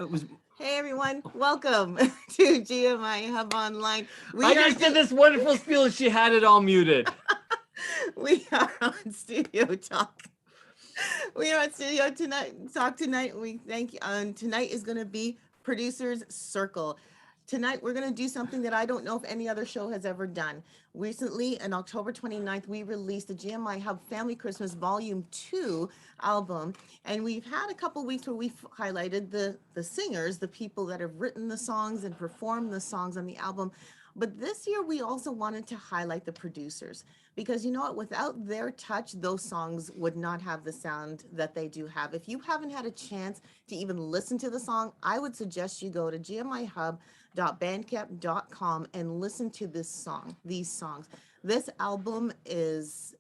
It was. Hey everyone, welcome to GMIHub Online. I just did this wonderful spiel and she had it all muted. We are on Studio Talk. We are on Studio Talk tonight. We thank you. Tonight is going to be Producers Circle. Tonight, we're going to do something that I don't know if any other show has ever done. Recently, on October 29th, we released the GMIHub Family Christmas Volume 2 album. And we've had a couple weeks where we've highlighted the singers, the people that have written the songs and performed the songs on the album. But this year, we also wanted to highlight the producers because you know what? Without their touch, those songs would not have the sound that they do have. If you haven't had a chance to even listen to the song, I would suggest you go to gmihub.bandcamp.com and listen to these songs. This album is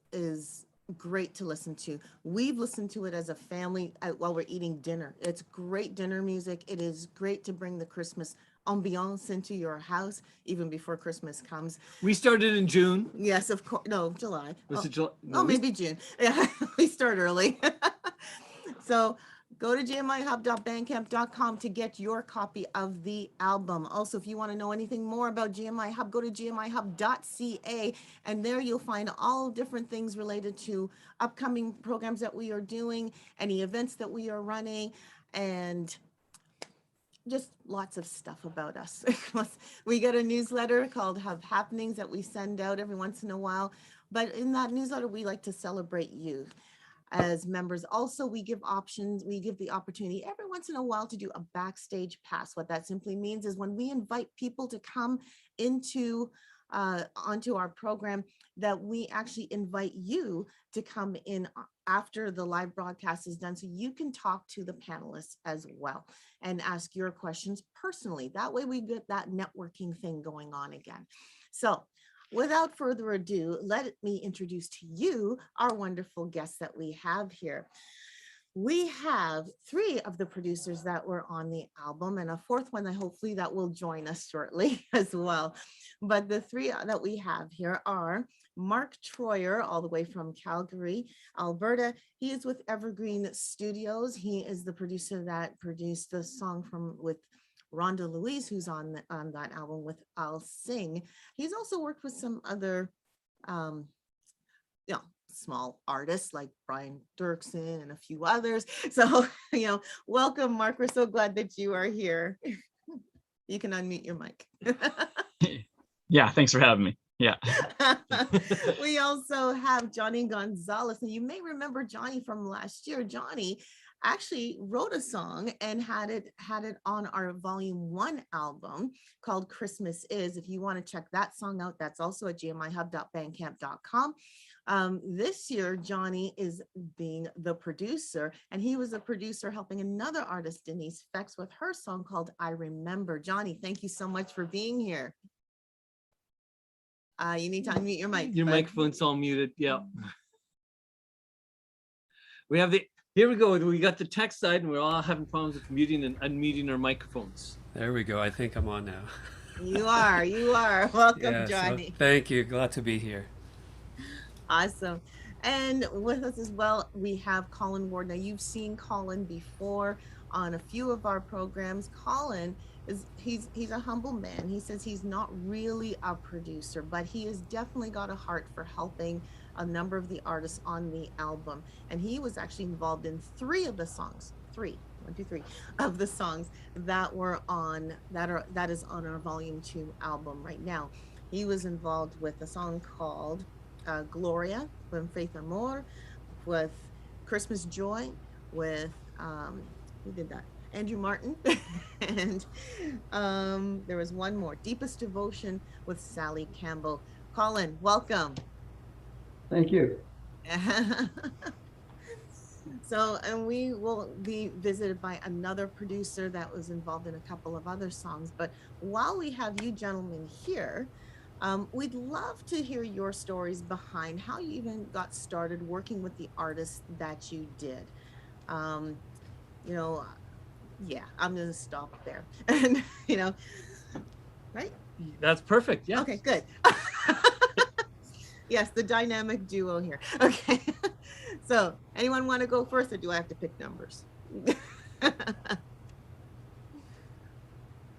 great to listen to. We've listened to it as a family while we're eating dinner. It's great dinner music. It is great to bring the Christmas ambiance into your house even before Christmas comes. We started in June. Yes, of course. No, July. Was it July? No, maybe June. Yeah, we start early. So go to gmihub.bandcamp.com to get your copy of the album. Also, if you want to know anything more about GMIHub, go to gmihub.ca, and there you'll find all different things related to upcoming programs that we are doing, any events that we are running, and just lots of stuff about us. We get a newsletter called Hub Happenings that we send out every once in a while. But in that newsletter, we like to celebrate you as members. Also, we give options. We give the opportunity every once in a while to do a backstage pass. What that simply means is when we invite people to come into onto our program, that we actually invite you to come in after the live broadcast is done so you can talk to the panelists as well and ask your questions personally. That way we get that networking thing going on again. So without further ado, let me introduce to you our wonderful guests that we have here. We have three of the producers that were on the album and a fourth one that hopefully that will join us shortly as well. But the three that we have here are Mark Troyer, all the way from Calgary, Alberta. He is with Evergreen Studios. He is the producer that produced the song with Rhonda Louise, who's on that album with I'll Sing. He's also worked with some other small artists like Brian Dirksen and a few others. So, welcome, Mark. We're so glad that you are here. You can unmute your mic. Yeah, thanks for having me. Yeah. We also have Johnny Gonzalez. And you may remember Johnny from last year. Johnny actually wrote a song and had it on our Volume 1 album called Christmas Is. If you want to check that song out, that's also at gmihub.bandcamp.com. This year, Johnny is being the producer, and he was a producer helping another artist, Denise Fex, with her song called I Remember. Johnny, thank you so much for being here. You need to unmute your mic. Your microphone's all muted. Yeah. We have here we go. We got the tech side, and we're all having problems with muting and unmuting our microphones. There we go. I think I'm on now. You are. Welcome, Johnny. So thank you. Glad to be here. Awesome. And with us as well, we have Colin Ward. Now, you've seen Colin before on a few of our programs. Colin he's a humble man. He says he's not really a producer, but he has definitely got a heart for helping a number of the artists on the album. And he was actually involved in three of the songs, three of the songs that were on that is on our Volume 2 album right now. He was involved with a song called Gloria, with Faith Amor, with Christmas Joy, with who did that? Andrew Martin. And there was one more, Deepest Devotion, with Sally Campbell. Colin, welcome. Thank you. So, and we will be visited by another producer that was involved in a couple of other songs. But while we have you gentlemen here, we'd love to hear your stories behind how you even got started working with the artists that you did. Yeah, I'm going to stop there. And, right? That's perfect. Yeah. Okay, good. Yes, the dynamic duo here. Okay. So anyone want to go first, or do I have to pick numbers?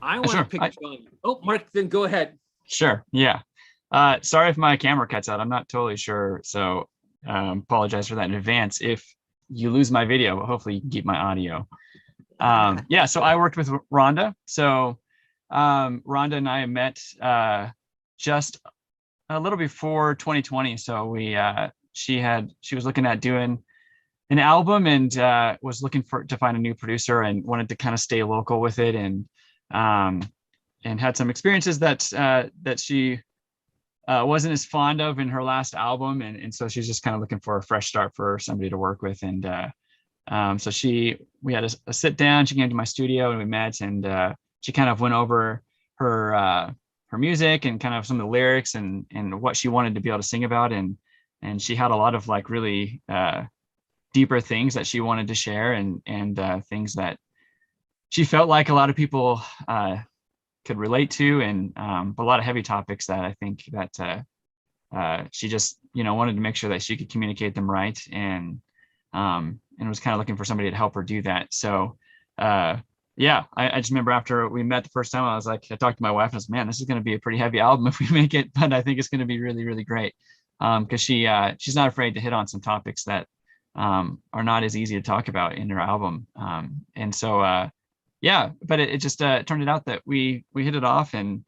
I want to Sure. pick John. Oh, Mark, then go ahead. Sure. Yeah. Sorry if my camera cuts out. I'm not totally sure. So apologize for that in advance. If you lose my video, but hopefully you can keep my audio. Yeah. So I worked with Rhonda. So Rhonda and I met just a little before 2020. So she was looking at doing an album and was looking to find a new producer and wanted to kind of stay local with it, and had some experiences that she wasn't as fond of in her last album, and so she's just kind of looking for a fresh start for somebody to work with. And so we had a sit down. She came to my studio and we met, and she kind of went over her music and kind of some of the lyrics and what she wanted to be able to sing about, and she had a lot of like really deeper things that she wanted to share, and things that she felt like a lot of people could relate to, and but a lot of heavy topics that I think that she just wanted to make sure that she could communicate them right, and was kind of looking for somebody to help her do that. So yeah, I just remember after we met the first time, I talked to my wife and I was, man, this is going to be a pretty heavy album if we make it, but I think it's going to be really, really great, because she's not afraid to hit on some topics that are not as easy to talk about in her album. And so yeah, but it just turned out that we hit it off, and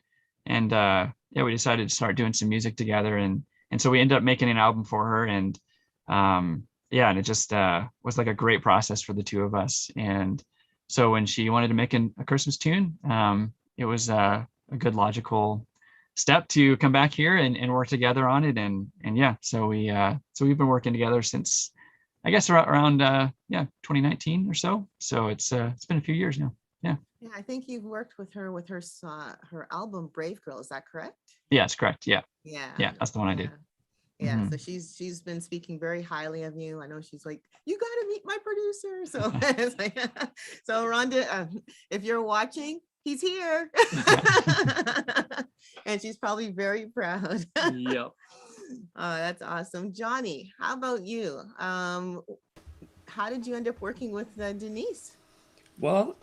yeah, we decided to start doing some music together, and so we ended up making an album for her, and yeah, and it just was like a great process for the two of us. And so when she wanted to make a Christmas tune, it was a good logical step to come back here and work together on it, and yeah, so we've been working together since, I guess, around 2019 or so. So it's been a few years now. Yeah. Yeah, I think you've worked with her her album Brave Girl. Is that correct? Yeah, that's correct. Yeah. Yeah. Yeah, that's the one I did. Yeah. Mhm. So she's been speaking very highly of you. I know she's like, you got to meet my producer. So it's like, so Rhonda, if you're watching, he's here. And she's probably very proud. Yep. That's awesome. Johnny, how about you? How did you end up working with Denise? Well,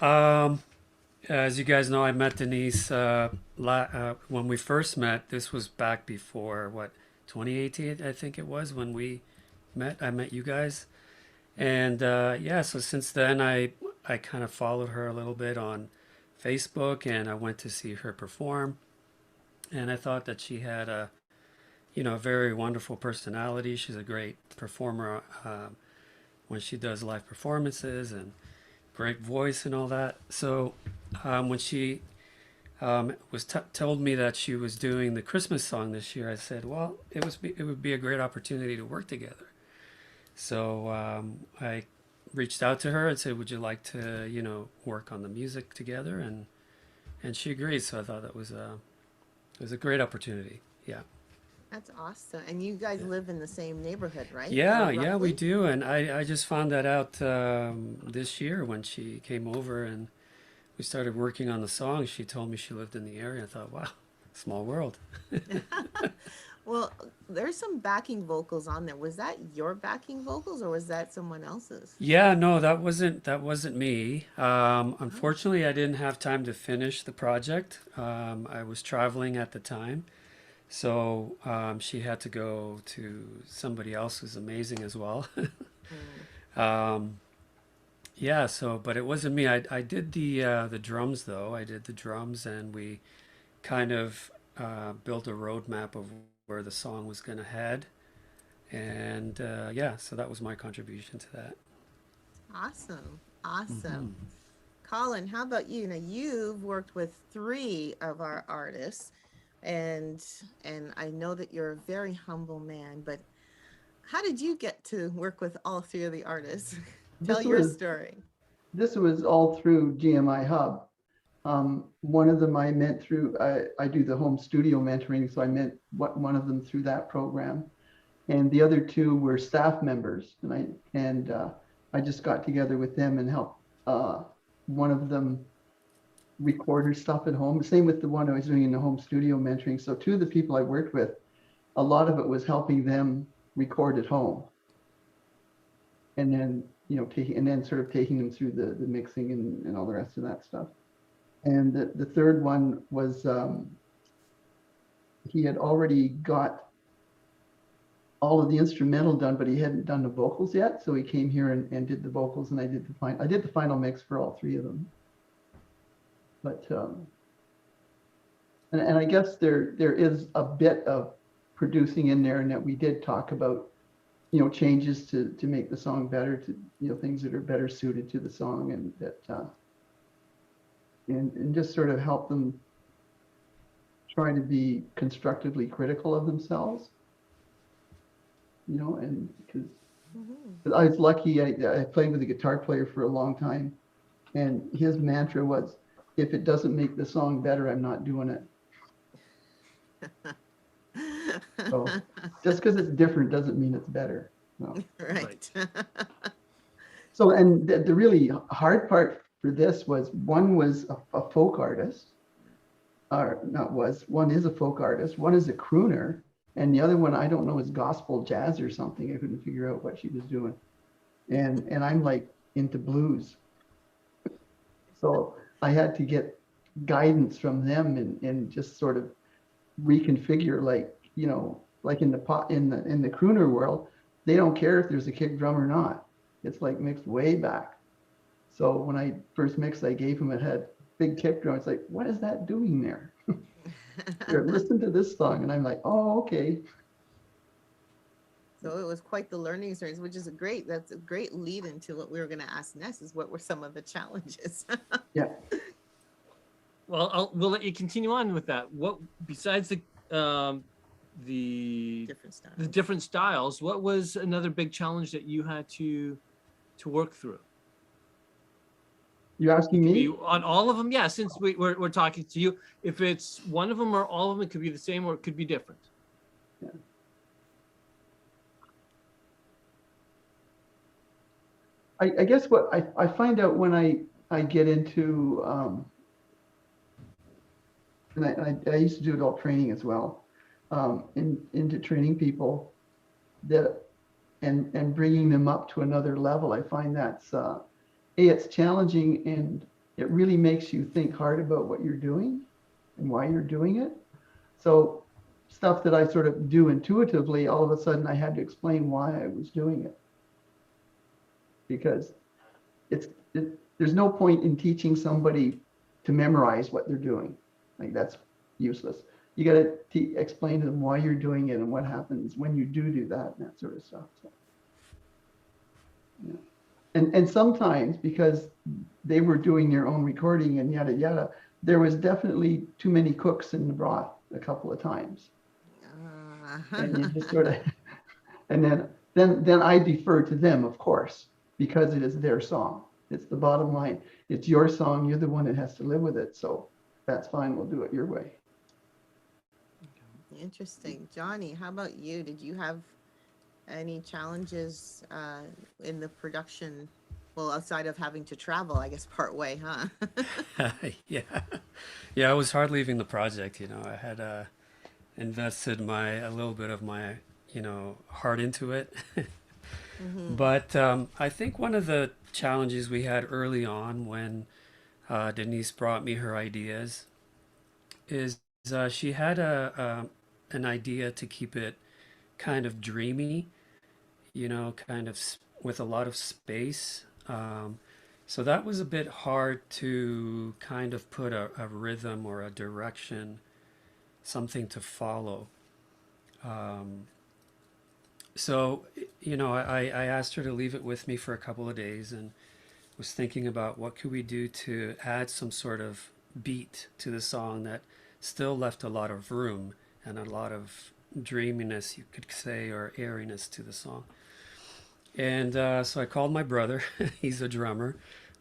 as you guys know, I met Denise when we first met. This was back before 2018, I think it was, when we met. I met you guys, and yeah. So since then, I kind of followed her a little bit on Facebook, and I went to see her perform, and I thought that she had a very wonderful personality. She's a great performer when she does live performances, and great voice and all that. So when she told me that she was doing the Christmas song this year, I said, well, it would be a great opportunity to work together. So I reached out to her and said, would you like to work on the music together? And she agreed. So I thought that was a great opportunity. Yeah. That's awesome. And you guys live in the same neighborhood, right? Yeah, yeah, we do. And I just found that out this year when she came over and we started working on the song. She told me she lived in the area. I thought, wow, small world. Well, there's some backing vocals on there. Was that your backing vocals or was that someone else's? Yeah, no, that wasn't me. Unfortunately, I didn't have time to finish the project. I was traveling at the time. So she had to go to somebody else who's amazing as well. Yeah, but it wasn't me. I did the drums though. I did the drums, and we kind of built a roadmap of where the song was going to head. And yeah, so that was my contribution to that. Awesome. Awesome. Colin, how about you? Now you've worked with 3 of our artists. And I know that you're a very humble man, but how did you get to work with all 3 of the artists? Tell your story. This was all through GMIHub. One of them I met through, I do the home studio mentoring, so I met one of them through that program. And the other 2 were staff members, and I just got together with them and helped one of them record her stuff at home. Same with the one I was doing in the home studio mentoring. So 2 of the people I worked with, a lot of it was helping them record at home. And then, taking them through the mixing and all the rest of that stuff. And the third one was he had already got all of the instrumental done, but he hadn't done the vocals yet. So he came here and did the vocals, and I did the final mix for all three of them. But and I guess there is a bit of producing in there, and that we did talk about, you know, changes to make the song better, to, you know, things that are better suited to the song, and that and just sort of help them try to be constructively critical of themselves, you know. And because I was lucky, I played with a guitar player for a long time, and his mantra was, if it doesn't make the song better, I'm not doing it. So just because it's different doesn't mean it's better. No. Right. So, and the really hard part for this was, one was a folk artist, or not was, one is a folk artist, one is a crooner, and the other one, I don't know, is gospel jazz or something. I couldn't figure out what she was doing. And I'm like into blues. So I had to get guidance from them and just sort of reconfigure, like, you know, like in the crooner world, they don't care if there's a kick drum or not. It's like mixed way back. So when I first mixed, I gave him, it had big kick drum. It's like, what is that doing there? Here, listen to this song. And I'm like, oh, okay. So it was quite the learning experience, which is that's a great lead into what we were going to ask next, is what were some of the challenges? Yeah. Well, we'll let you continue on with that. What, besides the Different styles. the different styles, what was another big challenge that you had to work through? You asking me? On all of them? Yeah, since we're talking to you. If it's one of them or all of them, it could be the same or it could be different. Yeah. I guess what I find out when I get into, and I used to do adult training as well, into training people, that and bringing them up to another level. I find that's it's challenging, and it really makes you think hard about what you're doing and why you're doing it. So stuff that I sort of do intuitively, all of a sudden I had to explain why I was doing it, because there's no point in teaching somebody to memorize what they're doing. Like, that's useless. You got to explain to them why you're doing it and what happens when you do that, and that sort of stuff. So, yeah. And sometimes, because they were doing their own recording and yada yada, there was definitely too many cooks in the broth a couple of times. And you just sort of, and then I defer to them, of course, because it is their song. It's the bottom line. It's your song. You're the one that has to live with it. So that's fine. We'll do it your way. Interesting. Johnny, how about you? Did you have any challenges in the production? Well, outside of having to travel, I guess, part way, huh? Yeah. Yeah, it was hard leaving the project. You know, I had invested a little bit of my, you know, heart into it. But I think one of the challenges we had early on when Denise brought me her ideas is she had an idea to keep it kind of dreamy, you know, kind of with a lot of space. So that was a bit hard to kind of put a rhythm or a direction, something to follow. So, you know, I asked her to leave it with me for a couple of days, and was thinking about what could we do to add some sort of beat to the song that still left a lot of room and a lot of dreaminess, you could say, or airiness to the song. And so I called my brother. He's a drummer.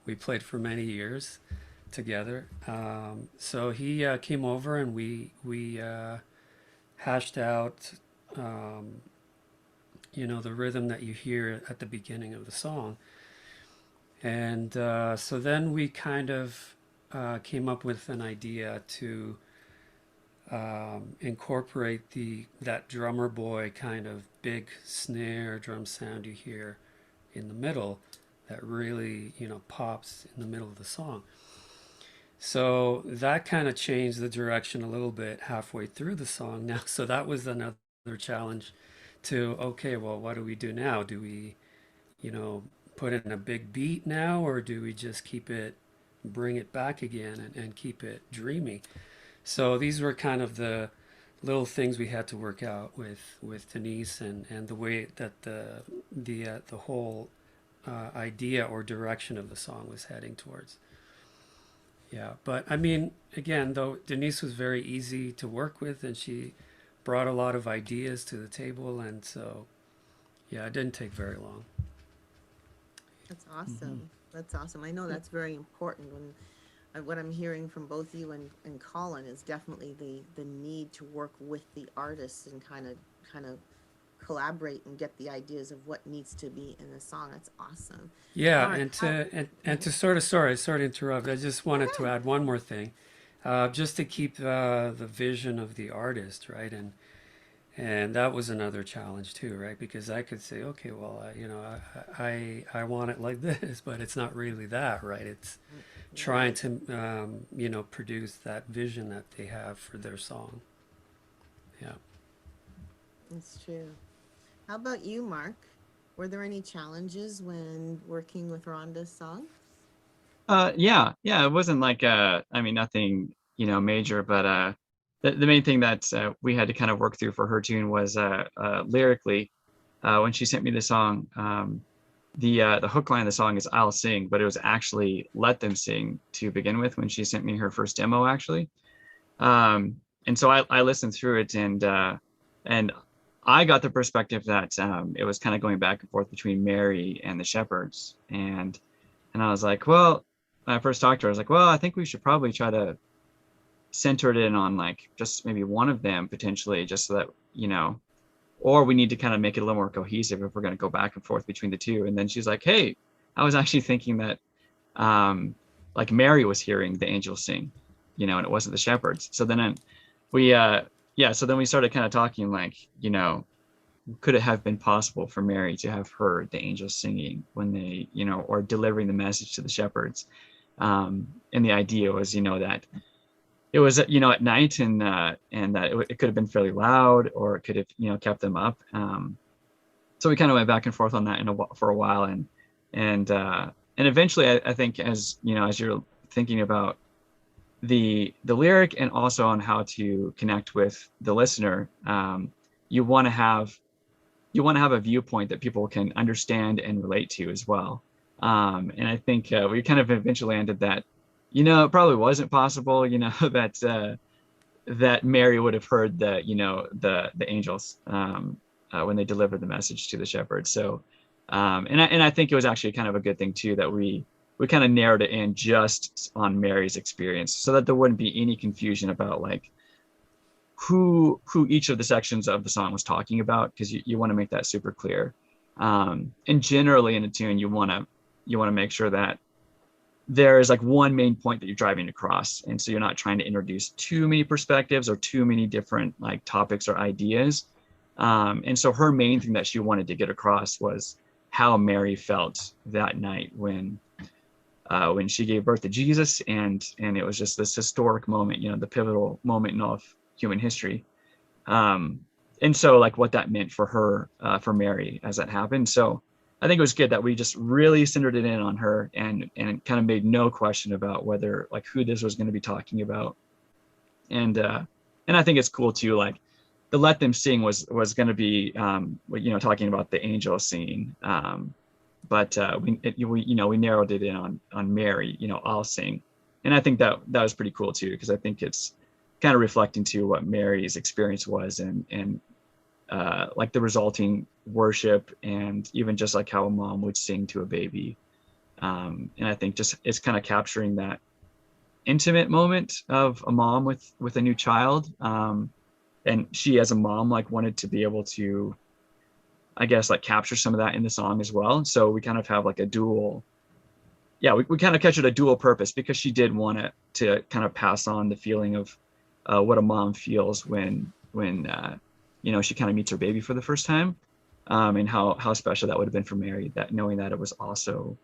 We played for many years together. So he came over, and we hashed out you know, the rhythm that you hear at the beginning of the song. And so then we kind of came up with an idea to incorporate that drummer boy kind of big snare drum sound you hear in the middle that really, you know, pops in the middle of the song. So that kind of changed the direction a little bit halfway through the song now. So that was another challenge to, okay, well, what do we do now? Do we, you know, put in a big beat now, or do we just keep it, bring it back again and keep it dreamy? So these were kind of the little things we had to work out with Denise, and the way that the whole idea or direction of the song was heading towards. Yeah, but I mean, again, though, Denise was very easy to work with, and she brought a lot of ideas to the table, and so yeah, it didn't take very long. That's awesome. That's awesome. I know that's very important. When what I'm hearing from both you and Colin is definitely the need to work with the artists and kind of collaborate and get the ideas of what needs to be in the song. That's awesome. Yeah, All right. and to sort of, sorry to interrupt. I just wanted to add one more thing, just to keep the vision of the artist, right? And that was another challenge too, right? Because I could say, okay, well, you know, I want it like this, but it's not really that, right? It's trying to, you know, produce that vision that they have for their song. Yeah. That's true. How about you, Mark? Were there any challenges when working with Rhonda's song? Yeah, it wasn't like I mean, nothing, you know, major, but the main thing that we had to kind of work through for her tune was lyrically. When she sent me the song, the hook line of the song is "I'll sing," but it was actually "Let them sing" to begin with when she sent me her first demo, actually. And so I listened through it, and I got the perspective that it was kind of going back and forth between Mary and the Shepherds, and I was like, well, when I first talked to her, I was like, well, I think we should probably try to center it in on like just maybe one of them potentially, just so that, you know, or we need to kind of make it a little more cohesive if we're going to go back and forth between the two. And then she's like, hey, I was actually thinking that like Mary was hearing the angels sing, you know, and it wasn't the shepherds. So then so then we started kind of talking like, you know, could it have been possible for Mary to have heard the angels singing when they, you know, or delivering the message to the shepherds? And the idea was, you know, that it was, you know, at night, and that it could have been fairly loud, or it could have, you know, kept them up. So we kind of went back and forth on that for a while, and eventually, I think, as you know, as you're thinking about the lyric and also on how to connect with the listener, you want to have a viewpoint that people can understand and relate to as well. And I think we kind of eventually ended that, you know, it probably wasn't possible, you know, that Mary would have heard the, you know, the angels when they delivered the message to the shepherds. So, and I think it was actually kind of a good thing too that we kind of narrowed it in just on Mary's experience, so that there wouldn't be any confusion about like who each of the sections of the song was talking about, because you want to make that super clear. And generally in a tune, you want to make sure that there is like one main point that you're driving across, and so you're not trying to introduce too many perspectives or too many different like topics or ideas. And so her main thing that she wanted to get across was how Mary felt that night when she gave birth to Jesus, and it was just this historic moment, you know, the pivotal moment in all of human history. And so like what that meant for her, for Mary as that happened. So I think it was good that we just really centered it in on her, and kind of made no question about whether like who this was going to be talking about. And I think it's cool too, like the "Let Them Sing" was going to be you know, talking about the angels singing, but we narrowed it in on Mary, you know, "I'll sing." And I think that was pretty cool too, because I think it's kind of reflecting to what Mary's experience was, and like the resulting worship, and even just like how a mom would sing to a baby. And I think just it's kind of capturing that intimate moment of a mom with a new child. And she as a mom like wanted to be able to, I guess, like capture some of that in the song as well. So we kind of have like a dual, we kind of captured a dual purpose, because she did want to kind of pass on the feeling of what a mom feels when you know, she kind of meets her baby for the first time, and how special that would have been for Mary, that knowing that it was also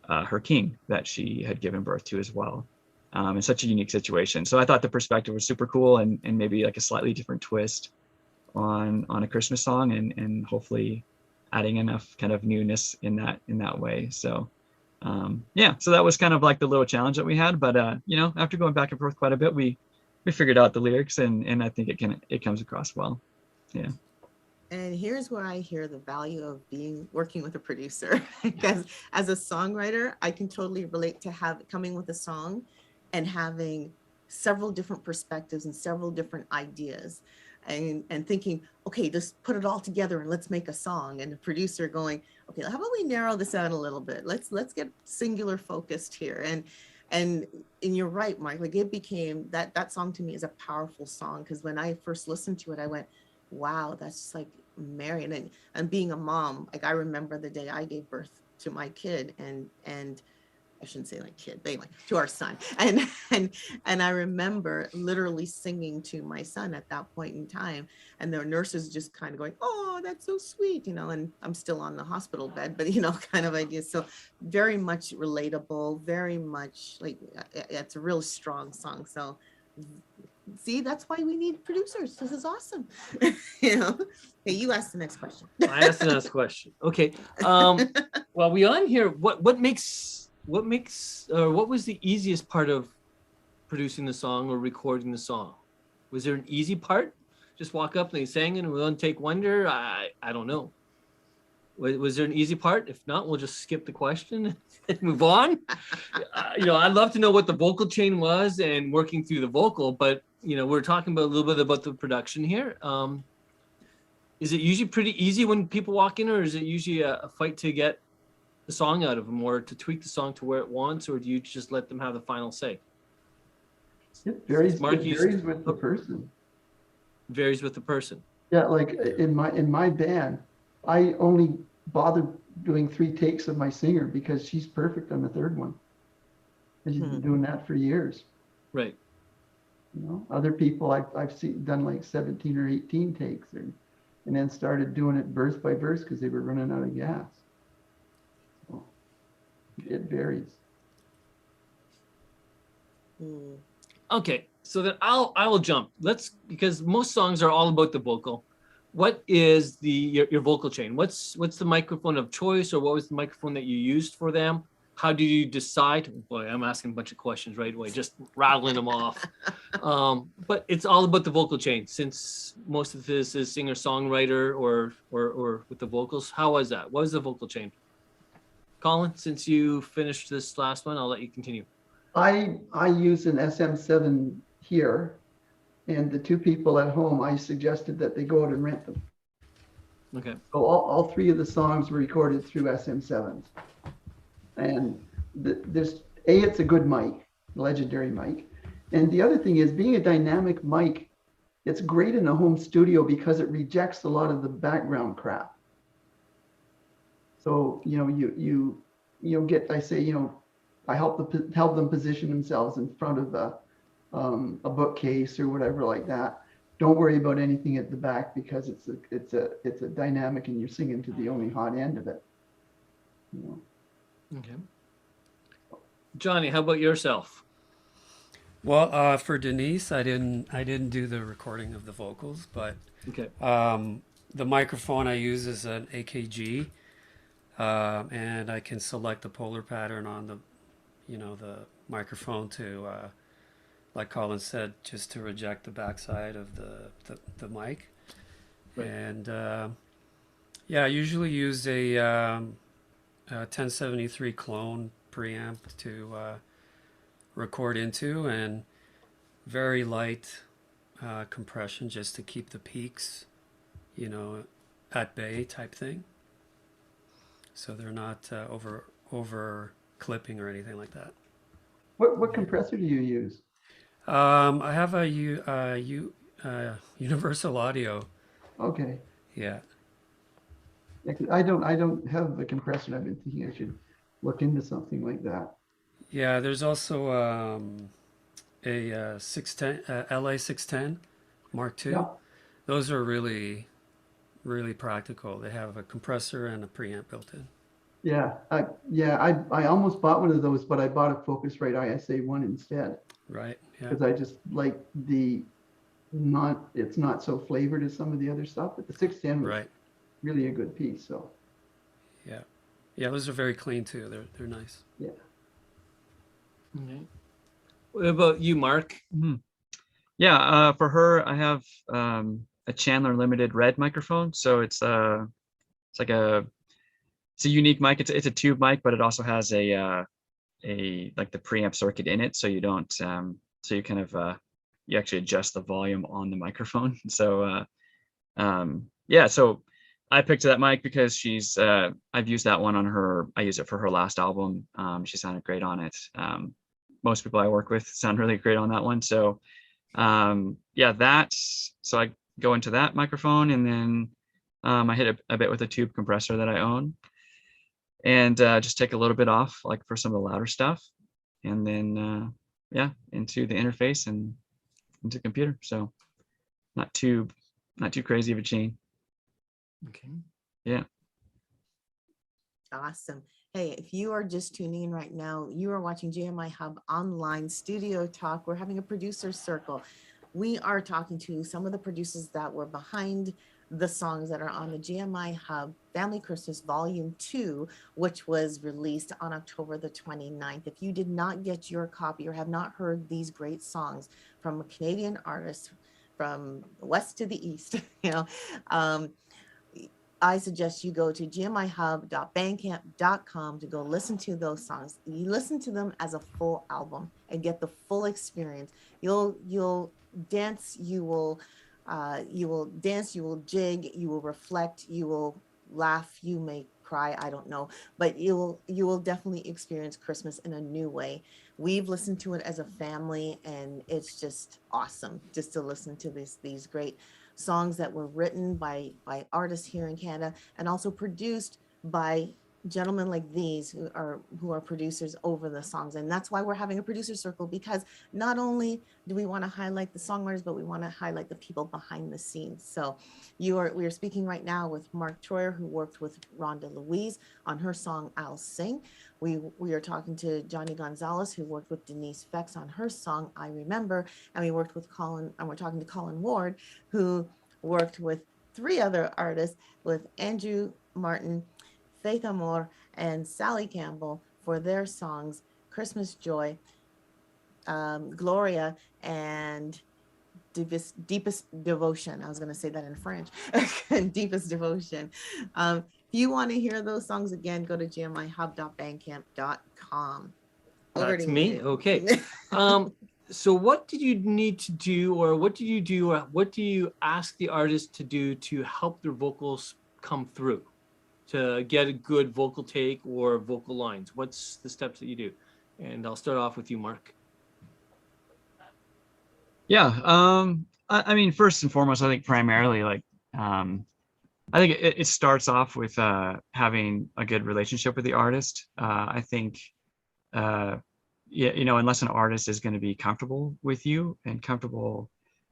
her king that she had given birth to as well. in such a unique situation. So I thought the perspective was super cool, and maybe like a slightly different twist on a Christmas song, and hopefully adding enough kind of newness in that way. So yeah, so that was kind of like the little challenge that we had. But you know, after going back and forth quite a bit, we figured out the lyrics, and I think it comes across well. Yeah. And here's where I hear the value of working with a producer, because as a songwriter, I can totally relate to coming with a song and having several different perspectives and several different ideas, and thinking, okay, just put it all together and let's make a song. And the producer going, okay, how about we narrow this out a little bit? Let's get singular focused here. And you're right, Mark, like it became that song to me is a powerful song, because when I first listened to it, I went, wow, that's just like Mary. And being a mom, like I remember the day I gave birth to my kid, and I shouldn't say like kid, but anyway, to our son. And I remember literally singing to my son at that point in time, and the nurses just kind of going, oh, that's so sweet, you know, and I'm still on the hospital bed, but you know, kind of idea. So very much relatable, very much like, it's a real strong song. So see, that's why we need producers. This is awesome. You know, hey, you ask the next question. I asked the next question. Okay. Well, we on here. What was the easiest part of producing the song or recording the song? Was there an easy part? Just walk up and they sang it and we'll take wonder. I don't know. Was there an easy part? If not, we'll just skip the question and move on. You know, I'd love to know what the vocal chain was and working through the vocal, but you know, we're talking about a little bit about the production here. Is it usually pretty easy when people walk in, or is it usually a fight to get the song out of them, or to tweak the song to where it wants, or do you just let them have the final say? It varies. Mark, It varies with the person. Varies with the person. Yeah, like in my band, I only bother doing 3 takes of my singer because she's perfect on the 3rd one, and she's been doing that for years. Right. You know, other people I've seen done like 17 or 18 takes, and then started doing it verse by verse because they were running out of gas. So it varies. Okay, so then I will jump. Because most songs are all about the vocal. What is your vocal chain? What's the microphone of choice, or what was the microphone that you used for them? How do you decide? Boy, I'm asking a bunch of questions right away, just rattling them off. But it's all about the vocal chain, since most of this is singer-songwriter or with the vocals. How was that? What was the vocal chain? Colin, since you finished this last one, I'll let you continue. I use an SM7 here, and the 2 people at home, I suggested that they go out and rent them. Okay. So all 3 of the songs were recorded through SM7s. And it's a good mic, legendary mic. And the other thing is, being a dynamic mic, it's great in a home studio because it rejects a lot of the background crap. So, you know, you get, I say, you know, I help them position themselves in front of a bookcase or whatever like that. Don't worry about anything at the back, because it's a dynamic, and you're singing to the only hot end of it. You know. Okay. Johnny, how about yourself? Well, for Denise, I didn't do the recording of the vocals, but Okay. the microphone I use is an AKG, and I can select the polar pattern on the microphone to, like Colin said, just to reject the backside of the mic. Right. And yeah, I usually use a 1073 clone preamp to record into, and very light compression just to keep the peaks, you know, at bay type thing. So they're not over clipping or anything like that. What compressor do you use? I have a Universal Audio. Okay. Yeah. I don't have a compressor. I've been thinking I should look into something like that. Yeah, there's also a 610 LA 610 Mark II. Yeah. Those are really, really practical. They have a compressor and a preamp built in. I almost bought one of those, but I bought a Focusrite ISA one instead Right. Yeah. because I just like it's not so flavored as some of the other stuff, but the 610 was Right. really a good piece. So Yeah. Yeah. Those are very clean too. They're nice. yeah. Okay. What about you, Mark? Mhm. Yeah, for her, I have a Chandler Limited red microphone. So it's like it's a unique mic. It's a tube mic, but it also has a like the preamp circuit in it, so you don't so you kind of you actually adjust the volume on the microphone. So yeah, so I picked that mic because I've used that one on her. I use it for her last album. She sounded great on it. Most people I work with sound really great on that one. So yeah, so I go into that microphone, and then I hit a bit with a tube compressor that I own, and just take a little bit off, like for some of the louder stuff, and then yeah, into the interface and into computer. So not too crazy of a chain. Okay. Yeah. Awesome. Hey, if you are just tuning in right now, you are watching GMIHub Online Studio Talk. We're having a producer circle. We are talking to some of the producers that were behind the songs that are on the GMIHub Family Christmas Volume 2, which was released on October the 29th. If you did not get your copy or have not heard these great songs from a Canadian artist from the west to the east, I suggest you go to gmihub.bandcamp.com to go listen to those songs. You listen to them as a full album and get the full experience. You'll dance, you will dance, you will jig, you will reflect, you will laugh, you may cry, I don't know, but you will definitely experience Christmas in a new way. We've listened to it as a family, and it's just awesome just to listen to these great songs that were written by artists here in Canada and also produced by gentlemen like these who are producers over the songs. And that's why we're having a producer circle, because not only do we want to highlight the songwriters, but we want to highlight the people behind the scenes. So we are speaking right now with Mark Troyer, who worked with Rhonda Louise on her song I'll Sing. We are talking to Johnny Gonzalez, who worked with Denise Fex on her song I Remember, and we're talking to Colin Ward, who worked with three other artists, with Andrew Martin, Faith Amor, and Sally Campbell, for their songs Christmas Joy, Gloria, and Deepest Devotion. I was going to say that in French. Deepest Devotion. If you want to hear those songs again, go to gmihub.bandcamp.com. Over That's to me. you. Okay. So what did you need to do, or what do you ask the artist to do to help their vocals come through, to get a good vocal take or vocal lines? What's the steps that you do? And I'll start off with you, Mark. Yeah. I mean, first and foremost, I think primarily I think it starts off with having a good relationship with the artist. I think yeah, unless an artist is going to be comfortable with you and comfortable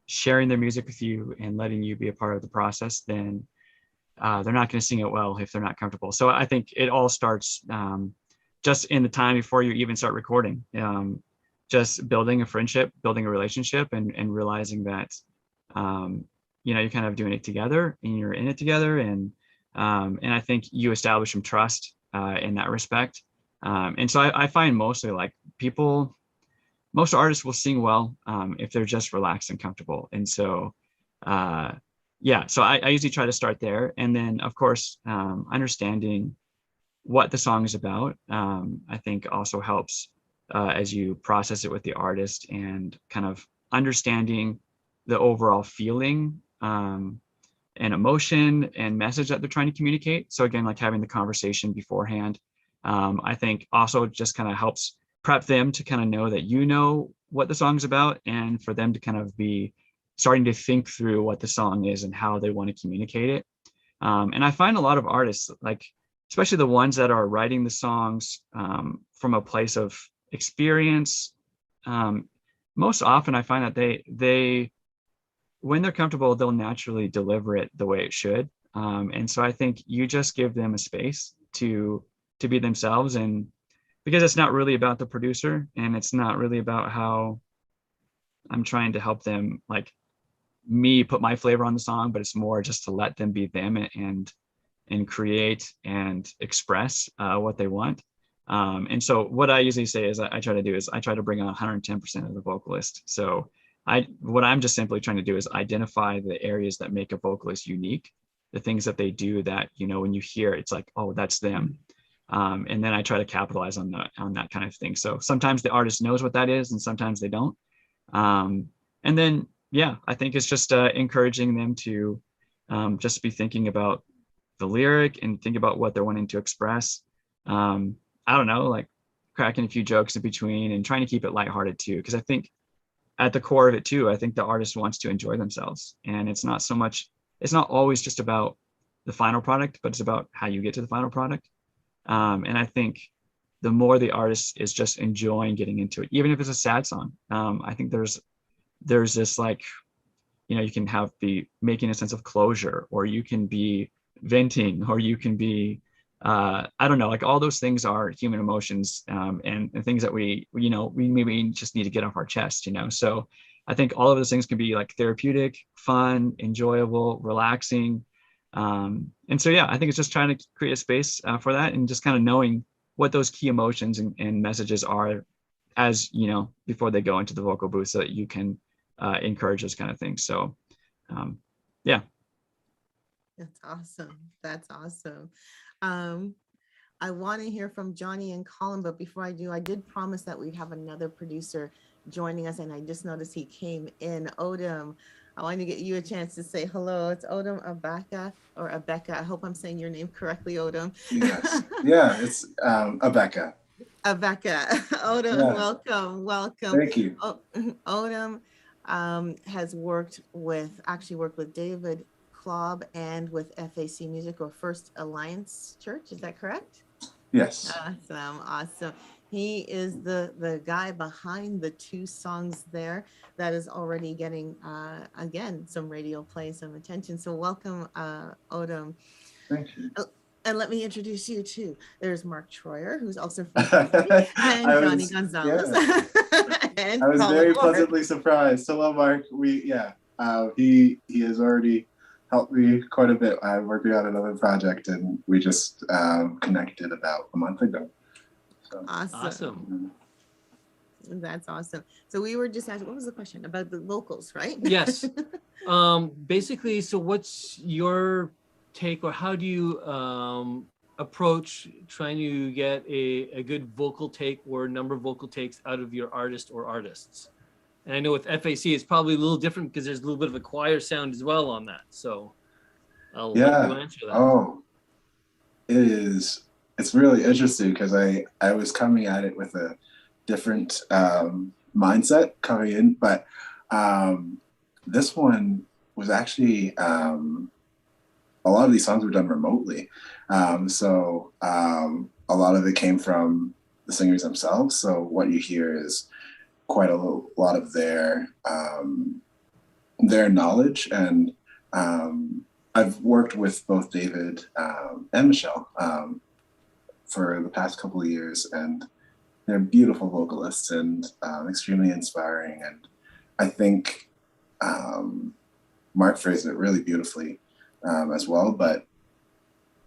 sharing their music with you and letting you be a part of the process, then they're not going to sing it well if they're not comfortable. So I think it all starts just in the time before you even start recording. Just building a friendship, building a relationship, and realizing that you're kind of doing it together and you're in it together, and I think you establish some trust in that respect. And so I find mostly like most artists will sing well if they're just relaxed and comfortable. And so yeah, so I usually try to start there, and then of course understanding what the song is about I think also helps as you process it with the artist, and kind of understanding the overall feeling and emotion and message that they're trying to communicate. So again, like having the conversation beforehand, I think also just kind of helps prep them to kind of know that what the song's about, and for them to kind of be starting to think through what the song is and how they want to communicate it. And I find a lot of artists, like especially the ones that are writing the songs from a place of experience, most often I find that they when they're comfortable, they'll naturally deliver it the way it should. And so I think you just give them a space to to be themselves, and because it's not really about the producer, and it's not really about how I'm trying to help them, like me put my flavor on the song, but it's more just to let them be them and create and express what they want. And so what I usually say is I try to bring on 110% of the vocalist. So what I'm just simply trying to do is identify the areas that make a vocalist unique, the things that they do that, you know, when you hear it, it's like, oh, that's them. And then I try to capitalize on that kind of thing. So sometimes the artist knows what that is, and sometimes they don't. And then, yeah, I think it's just encouraging them to just be thinking about the lyric and think about what they're wanting to express. I don't know, like cracking a few jokes in between and trying to keep it lighthearted too. Because I think at the core of it too, I think the artist wants to enjoy themselves. And it's not always just about the final product, but it's about how you get to the final product. And I think the more the artist is just enjoying getting into it, even if it's a sad song, I think there's this, like, you know, you can be making a sense of closure, or you can be venting, or you can be, I don't know, like all those things are human emotions, and things that we maybe just need to get off our chest, you know? So I think all of those things can be like therapeutic, fun, enjoyable, relaxing. And so, yeah, I think it's just trying to create a space for that, and just kind of knowing what those key emotions and messages are, as, you know, before they go into the vocal booth, so that you can encourage those kind of things. So, yeah. That's awesome. That's awesome. I want to hear from Johnny and Colin, but before I do, I did promise that we'd have another producer joining us, and I just noticed he came in. Odom, I want to get you a chance to say hello. It's Odom Abeka, or Abeka. I hope I'm saying your name correctly, Odom. Yes. Yeah, it's Abeka. Abeka. Odom, Yeah. welcome. Thank you. Odom has worked with David Klobb and with FAC Music, or First Alliance Church. Is that correct? Yes. Awesome. He is the guy behind the 2 songs there that is already getting, again, some radio play, some attention. So welcome, Odom. Thank you. And let me introduce you too. There's Mark Troyer, who's also from and Johnny Gonzalez. Yeah. And I was Colin very Ward. pleasantly surprised. Hello, Mark. He has already helped me quite a bit. I'm working on another project, and we just connected about a month ago. So. Awesome. That's awesome. So we were just asking, what was the question about the vocals, right? Yes. Basically, so what's your take, or how do you approach trying to get a good vocal take or number of vocal takes out of your artist or artists? And I know with FAC it's probably a little different because there's a little bit of a choir sound as well on that. So I'll let you answer that. Oh, it's really interesting, because I was coming at it with a different mindset coming in, but this one was actually a lot of these songs were done remotely. So a lot of it came from the singers themselves. So what you hear is quite a lot of their knowledge. And I've worked with both David and Michelle for the past couple of years, and they're beautiful vocalists and extremely inspiring. And I think Mark phrased it really beautifully as well. But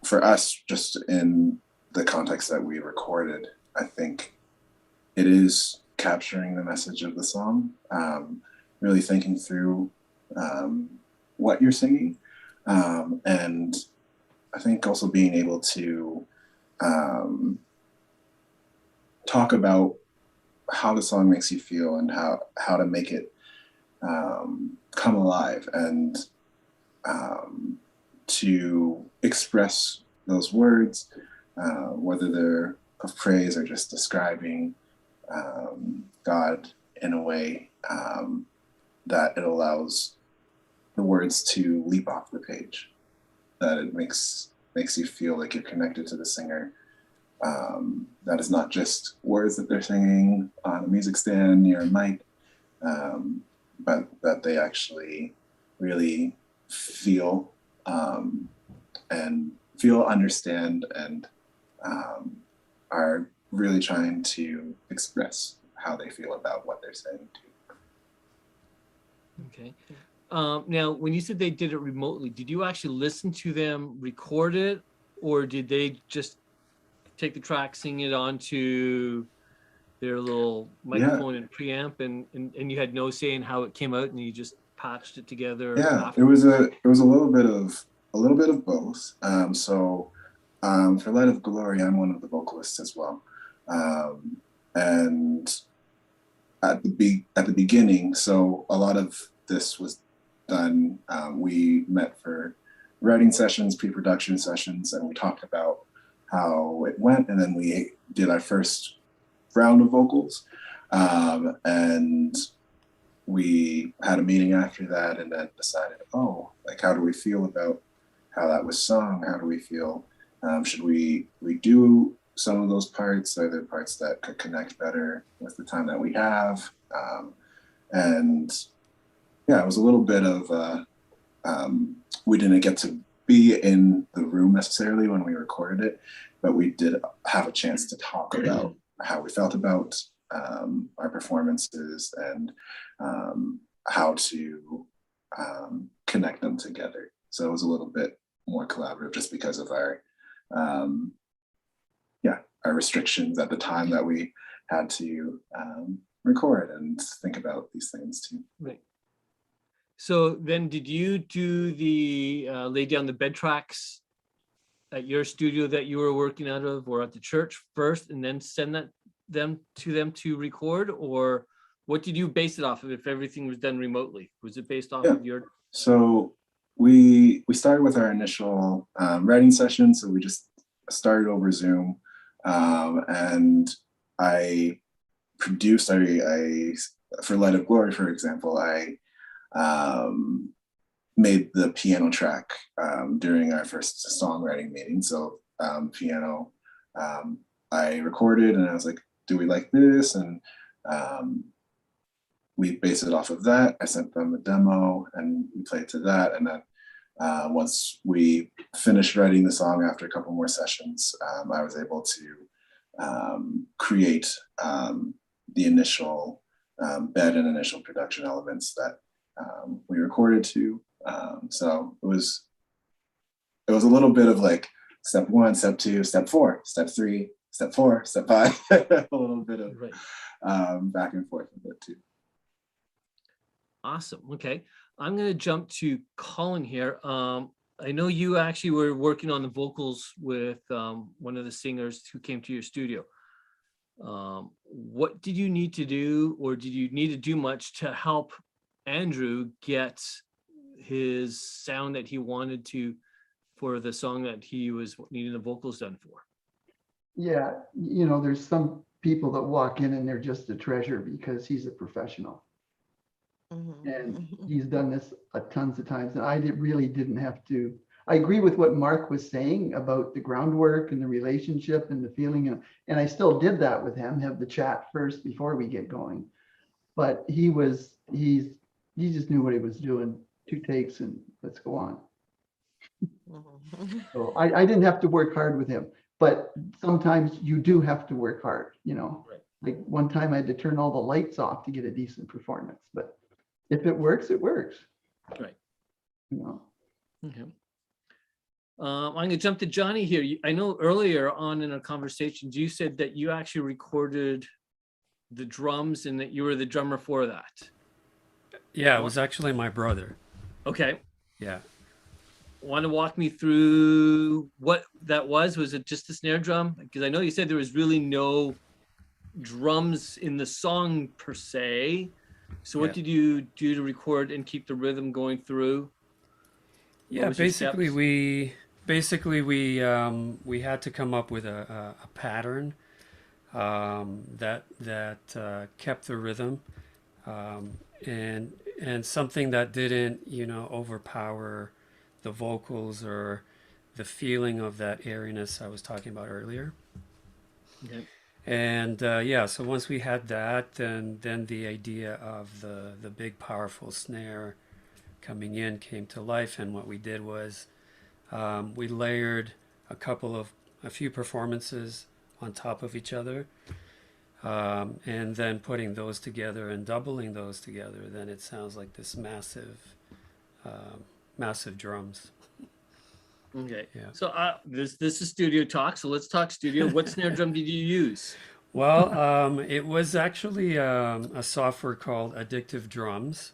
for us, just in the context that we recorded, I think it is capturing the message of the song, really thinking through what you're singing. And I think also being able to talk about how the song makes you feel, and how to make it come alive, and to express those words, whether they're of praise or just describing God in a way that it allows the words to leap off the page, that it makes you feel like you're connected to the singer. That is not just words that they're singing on a music stand near a mic, but that they actually really feel and understand, and are really trying to express how they feel about what they're saying too. Okay. Now, when you said they did it remotely, did you actually listen to them record it, or did they just take the track, sing it onto their little microphone and preamp, and you had no say in how it came out, and you just patched it together? Yeah, after? it was a little bit of both. For Light of Glory, I'm one of the vocalists as well, and at the beginning, so a lot of this was done. We met for writing sessions, pre-production sessions, and we talked about how it went, and then we did our first round of vocals, and we had a meeting after that, and then decided, oh, like, how do we feel about how that was sung? How do we feel? Should we redo some of those parts? Are there parts that could connect better with the time that we have? And yeah, it was a little bit of we didn't get to be in the room necessarily when we recorded it, but we did have a chance to talk about how we felt about our performances and how to connect them together. So it was a little bit more collaborative just because of our our restrictions at the time that we had to record and think about these things too. Right. So then did you do the lay down the bed tracks at your studio that you were working out of, or at the church first, and then send them to record? Or what did you base it off of if everything was done remotely? Was it based off of your? So we started with our initial writing session. So we just started over Zoom, and I produced, for Light of Glory, for example, I made the piano track during our first songwriting meeting. So piano, I recorded, and I was like, do we like this? And we based it off of that. I sent them a demo, and we played to that. And then once we finished writing the song after a couple more sessions, I was able to create the initial bed and initial production elements that we recorded to. So it was a little bit of like step 1, step 2, step 4, step 3, step 4, step 5, a little bit of back and forth with it too. Awesome. Okay. I'm going to jump to Colin here. I know you actually were working on the vocals with one of the singers who came to your studio. What did you need to do, or did you need to do much to help Andrew get his sound that he wanted to for the song that he was needing the vocals done for? Yeah, you know, there's some people that walk in and they're just a treasure because he's a professional. And he's done this tons of times, and I really didn't have to. I agree with what Mark was saying about the groundwork and the relationship and the feeling, and I still did that with him, have the chat first before we get going. But he just knew what he was doing. 2 takes and let's go on. So I didn't have to work hard with him, but sometimes you do have to work hard, you know. Right. Like one time I had to turn all the lights off to get a decent performance, but if it works, it works. Right. You know. Okay. I'm going to jump to Johnny here. I know earlier on in our conversations, you said that you actually recorded the drums and that you were the drummer for that. Yeah, it was actually my brother. Okay. Yeah. Want to walk me through what that was? Was it just the snare drum? Because I know you said there was really no drums in the song per se. So what did you do to record and keep the rhythm going through? Yeah, basically we had to come up with a pattern that kept the rhythm, and something that didn't, you know, overpower the vocals or the feeling of that airiness I was talking about earlier. Okay. And so once we had that, then the idea of the big powerful snare coming in came to life. And what we did was we layered a few performances on top of each other. And then putting those together and doubling those together, then it sounds like this massive drums. Okay. Yeah. So this is studio talk. So let's talk studio. What snare drum did you use? Well, it was actually a software called Addictive Drums.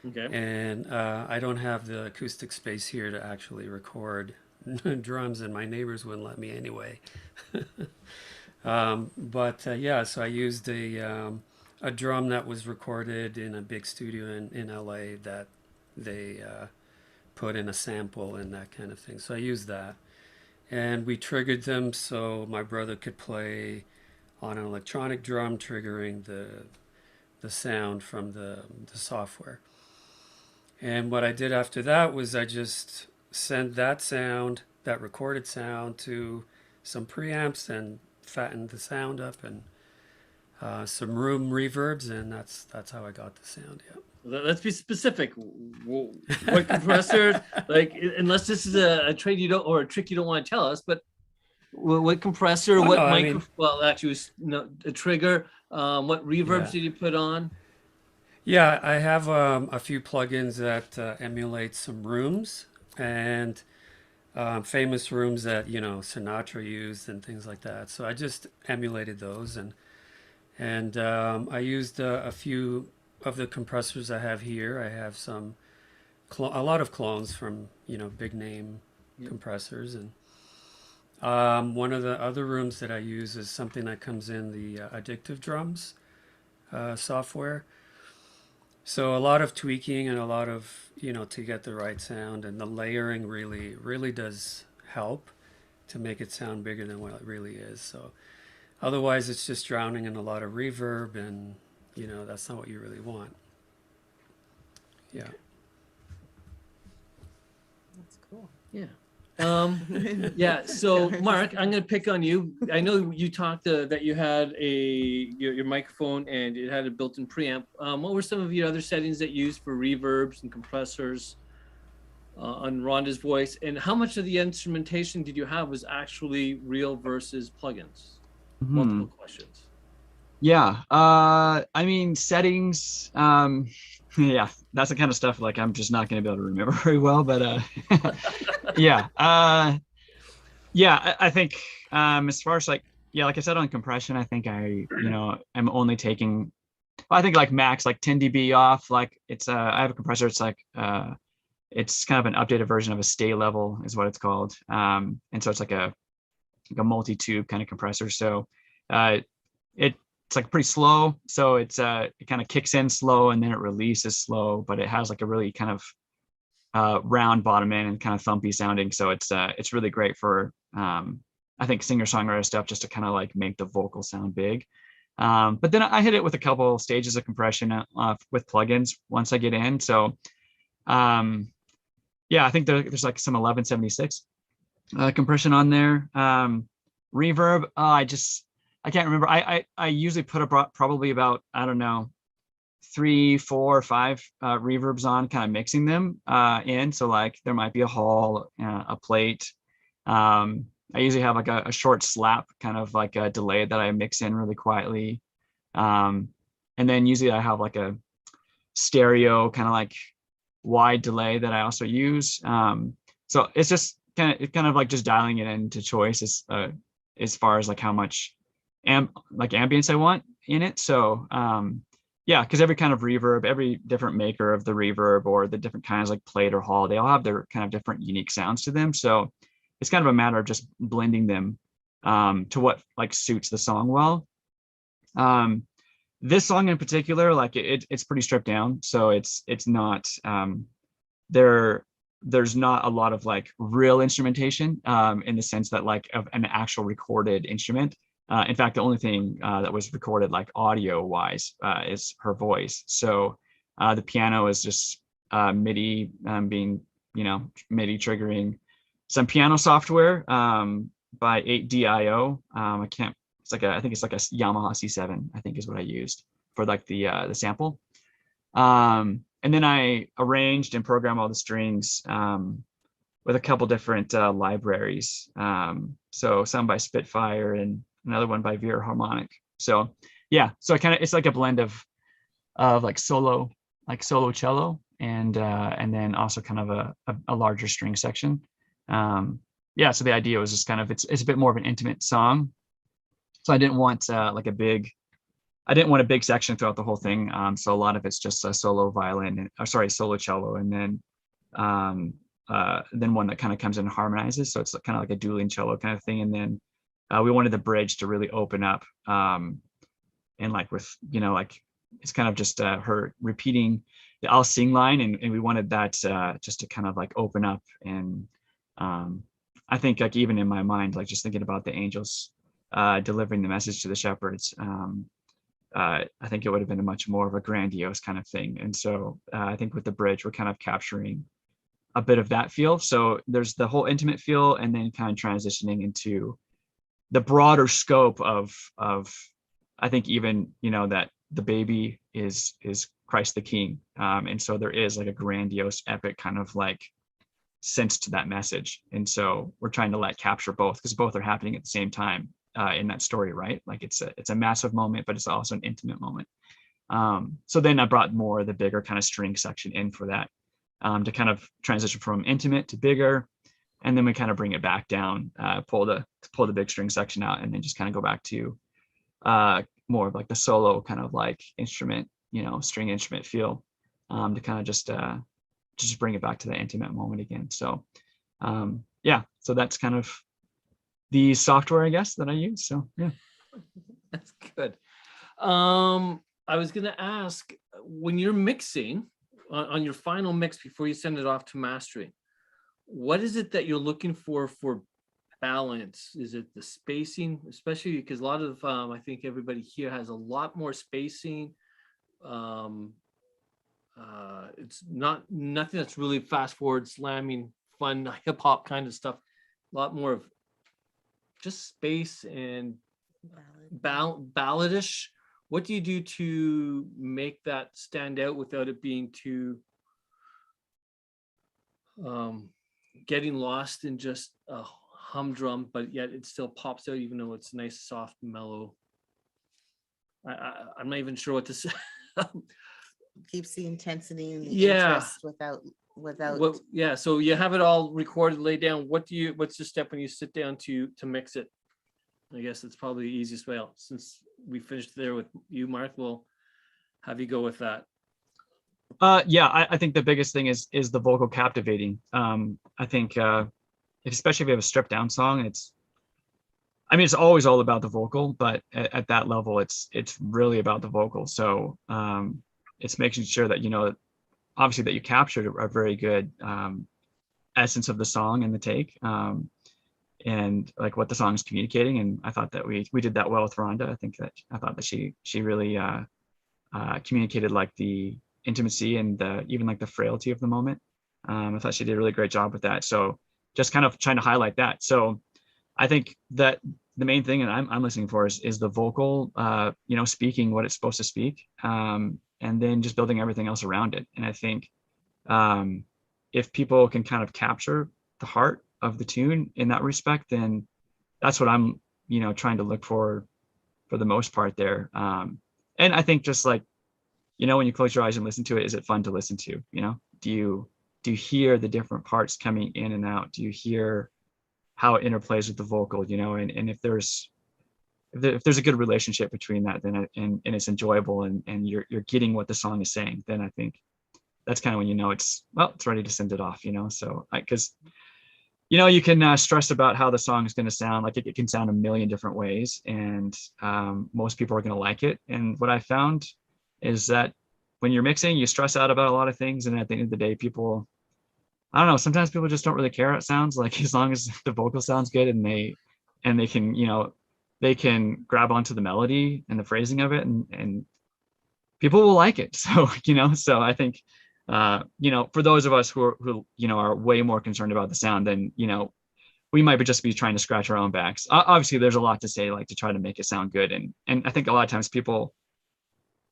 Okay. And I don't have the acoustic space here to actually record drums, and my neighbors wouldn't let me anyway. Yeah, so I used a drum that was recorded in a big studio in LA that they put in a sample and that kind of thing. So I used that. And we triggered them so my brother could play on an electronic drum, triggering the sound from the software. And what I did after that was I just sent that sound, that recorded sound, to some preamps and fattened the sound up, and some room reverbs, and that's how I got the sound. Yeah. Let's be specific. What compressor? Like, unless this is a trade you don't, or a trick you don't want to tell us, but what compressor? What no, micro? Well, actually, it was a trigger. What reverbs did you put on? Yeah, I have a few plugins that emulate some rooms and famous rooms that Sinatra used and things like that. So I just emulated those, and I used a few of the compressors I have here. I have a lot of clones from big name compressors, and one of the other rooms that I use is something that comes in the Addictive Drums software. So a lot of tweaking and a lot of, to get the right sound, and the layering really does help to make it sound bigger than what it really is. So otherwise it's just drowning in a lot of reverb, and that's not what you really want. Yeah. That's cool. Yeah. Yeah. So Mark, I'm going to pick on you. I know you talked that you had your microphone and it had a built-in preamp. What were some of your other settings that you used for reverbs and compressors on Rhonda's voice? And how much of the instrumentation did you have was actually real versus plugins? Multiple questions. Yeah. I mean, settings. Yeah, that's the kind of stuff like I'm just not going to be able to remember very well. But yeah. Yeah, I think as far as like I said on compression, I think I'm only taking, I think like max like 10 dB off. Like it's I have a compressor. It's like it's kind of an updated version of a stay level is what it's called. And so it's like a multi-tube kind of compressor. So it's like pretty slow. So it's it kind of kicks in slow and then it releases slow, but it has like a really kind of round bottom end and kind of thumpy sounding. So it's really great for I think singer-songwriter stuff, just to kind of like make the vocal sound big. But then I hit it with a couple stages of compression with plugins once I get in. So yeah, I think there's like some 1176 compression on there. Reverb, I can't remember. I usually put probably about, I don't know, 3, 4, 5 reverbs on, kind of mixing them in. So like there might be a hall, a plate. I usually have like a short slap, kind of like a delay that I mix in really quietly. And then usually I have like a stereo kind of like wide delay that I also use. So it's just kind of like just dialing it into choice as far as like how much ambience I want in it. So yeah, because every kind of reverb, every different maker of the reverb or the different kinds like plate or hall, they all have their kind of different unique sounds to them. So it's kind of a matter of just blending them to what like suits the song well. This song in particular, like it's pretty stripped down. So it's not there's not a lot of like real instrumentation in the sense that like of an actual recorded instrument. In fact, the only thing that was recorded like audio wise is her voice. So the piano is just MIDI being, MIDI triggering some piano software by 8DIO. I think it's like a Yamaha C7, I think is what I used for like the sample. And then I arranged and programmed all the strings with a couple different libraries. So some by Spitfire and another one by Vera Harmonic. So yeah, so it's like a blend of like solo cello and then also kind of a larger string section. Yeah, so the idea was just kind of it's a bit more of an intimate song. So I didn't want I didn't want a big section throughout the whole thing. So a lot of it's just a solo violin, solo cello, and then one that kind of comes in and harmonizes. So it's kind of like a dueling cello kind of thing. And then we wanted the bridge to really open up, and like with like it's kind of just her repeating the "I'll sing" line, and we wanted that just to kind of like open up. And I think like even in my mind, like just thinking about the angels delivering the message to the shepherds. I think it would have been a much more of a grandiose kind of thing. And so I think with the bridge, we're kind of capturing a bit of that feel. So there's the whole intimate feel, and then kind of transitioning into the broader scope of I think even, that the baby is Christ the King. And so there is like a grandiose, epic kind of like sense to that message. And so we're trying to capture both, because both are happening at the same time. In that story, right? Like it's a massive moment, but it's also an intimate moment. So then I brought more of the bigger kind of string section in for that, to kind of transition from intimate to bigger, and then we kind of bring it back down, pull the big string section out, and then just kind of go back to more of like the solo kind of like instrument, string instrument feel, to kind of just bring it back to the intimate moment again. So yeah, so that's kind of the software, I guess, that I use. So yeah, that's good. I was gonna ask, when you're mixing on your final mix before you send it off to mastering, what is it that you're looking for balance? Is it the spacing, especially because a lot of I think everybody here has a lot more spacing. It's nothing that's really fast forward slamming fun hip hop kind of stuff. A lot more of just space and balladish. What do you do to make that stand out without it being too getting lost in just a humdrum, but yet it still pops out even though it's nice, soft, mellow? I'm not even sure what to say. Keeps the intensity and the Yeah. interest without yeah, so you have it all recorded, laid down. What's the step when you sit down to mix it? I guess that's probably the easiest way out. Since we finished there with you, Mark, we'll have you go with that. Yeah, I think the biggest thing is the vocal captivating. I think especially if you have a stripped down song, it's always all about the vocal, but at that level, it's really about the vocal. So it's making sure that obviously that you captured a very good essence of the song in the take, and like what the song is communicating. And I thought that we did that well with Rhonda. I thought that she really communicated like the intimacy and even like the frailty of the moment. I thought she did a really great job with that. So just kind of trying to highlight that. So I think that the main thing that I'm listening for is the vocal, speaking what it's supposed to speak, and then just building everything else around it. And I think if people can kind of capture the heart of the tune in that respect, then that's what I'm, trying to look for the most part there. And I think just like, when you close your eyes and listen to it, is it fun to listen to? Do you hear the different parts coming in and out? Do you hear how it interplays with the vocal? And if there's a good relationship between that, then and it's enjoyable, and you're getting what the song is saying, then I think that's kind of when it's ready to send it off. So because you can stress about how the song is going to sound. Like it can sound a million different ways, and most people are going to like it. And what I found is that when you're mixing, you stress out about a lot of things, and at the end of the day, people, I don't know, sometimes people just don't really care how it sounds. Like as long as the vocal sounds good and they can they can grab onto the melody and the phrasing of it, and people will like it. So so I think for those of us who are way more concerned about the sound, then we might just be trying to scratch our own backs. Obviously there's a lot to say, like to try to make it sound good, and I think a lot of times people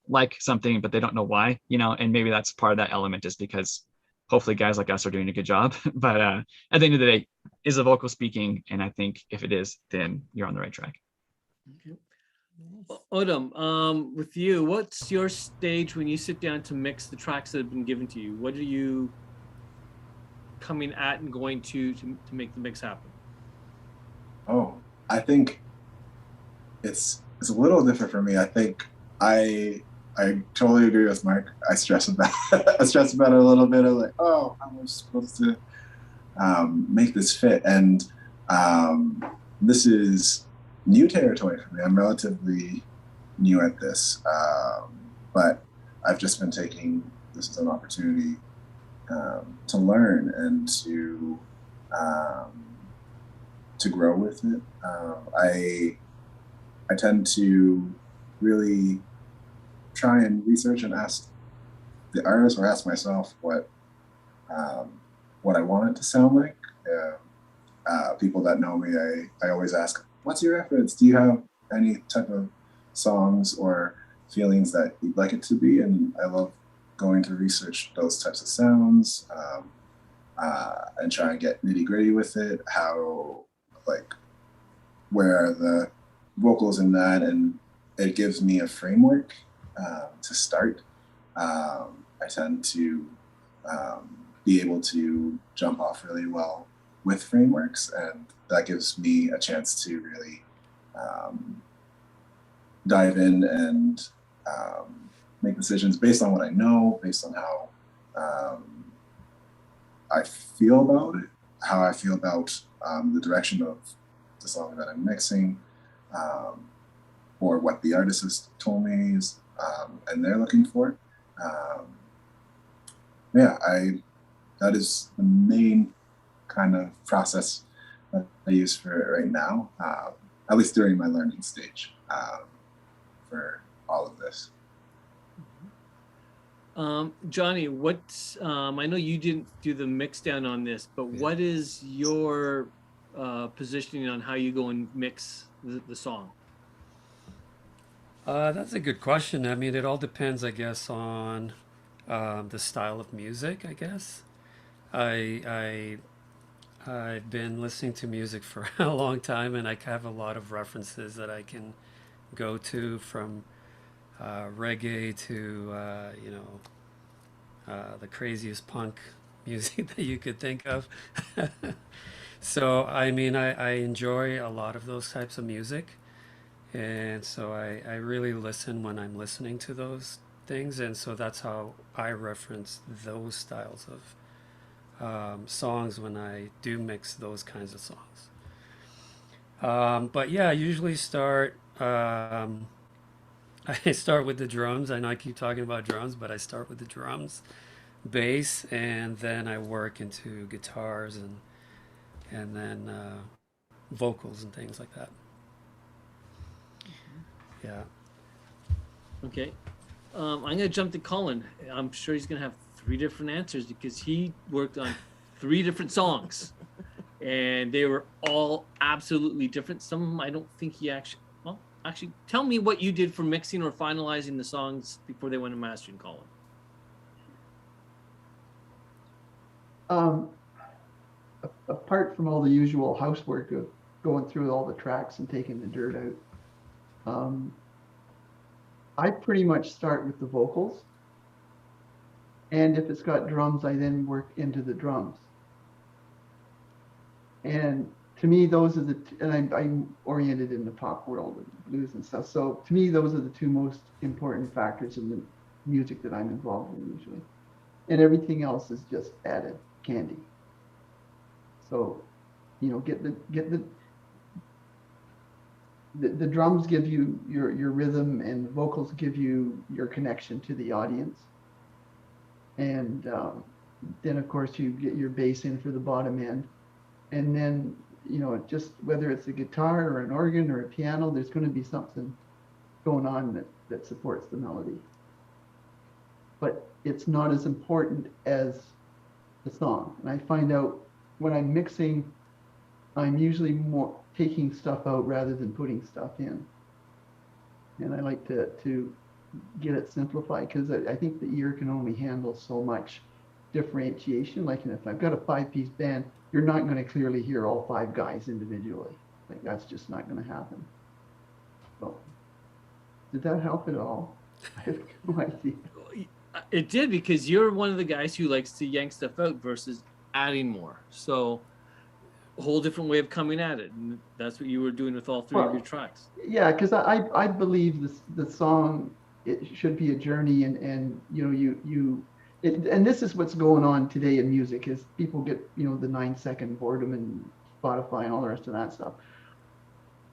like something but they don't know why, and maybe that's part of that element, is because hopefully guys like us are doing a good job. But at the end of the day, is the vocal speaking? And I think if it is, then you're on the right track. Okay. Odom, with you, what's your stage when you sit down to mix the tracks that have been given to you? What are you coming at and going to make the mix happen? Oh, I think it's a little different for me. I think I totally agree with Mark. I stress about I stress about it a little bit. I'm like, oh, how am I supposed to make this fit? And this is new territory for me. I'm relatively new at this, but I've just been taking this as an opportunity to learn and to grow with it. I tend to really try and research and ask the artist or ask myself what I want it to sound like. People that know me, I always ask, what's your reference? Do you have any type of songs or feelings that you'd like it to be? And I love going to research those types of sounds and try and get nitty gritty with it. How, like, where are the vocals in that? And it gives me a framework to start. I tend to be able to jump off really well with frameworks, and that gives me a chance to really dive in and make decisions based on what I know, based on how I feel about it, how I feel about the direction of the song that I'm mixing, or what the artist has told me is, and they're looking for. That is the main kind of process that I use for it right now, at least during my learning stage for all of this. Johnny, what, I know you didn't do the mix down on this, but what is your positioning on how you go and mix the song? That's a good question. I mean, it all depends, I guess, on the style of music, I guess. I've been listening to music for a long time, and I have a lot of references that I can go to, from reggae to the craziest punk music that you could think of. So I mean, I enjoy a lot of those types of music, and so I really listen when I'm listening to those things, and so that's how I reference those styles of songs when I do mix those kinds of songs. But yeah, I usually start. I start with the drums. I know I keep talking about drums, but I start with the drums, bass, and then I work into guitars and then vocals and things like that. Yeah. Okay. I'm going to jump to Colin. I'm sure he's going to have 3 different answers because he worked on 3 different songs and they were all absolutely different. Some of them I don't think he actually tell me what you did for mixing or finalizing the songs before they went to mastering, Colin. Apart from all the usual housework of going through all the tracks and taking the dirt out, I pretty much start with the vocals. And if it's got drums, I then work into the drums. And to me, those are and I'm oriented in the pop world and blues and stuff. So to me, those are the 2 most important factors in the music that I'm involved in usually. And everything else is just added candy. So, get the drums give you your rhythm, and the vocals give you your connection to the audience. And then of course you get your bass in for the bottom end. And then, just whether it's a guitar or an organ or a piano, there's going to be something going on that supports the melody. But it's not as important as the song. And I find out when I'm mixing, I'm usually more taking stuff out rather than putting stuff in. And I like to get it simplified, because I think the ear can only handle so much differentiation. Like, if I've got a 5-piece band, you're not going to clearly hear all 5 guys individually. Like, that's just not going to happen. So, did that help at all? I have no idea. It did, because you're one of the guys who likes to yank stuff out versus adding more. So a whole different way of coming at it. And that's what you were doing with all three of your tracks. Yeah, because I believe the song, it should be a journey, and you know and this is what's going on today in music, is people get, you know, the 9-second boredom and Spotify and all the rest of that stuff.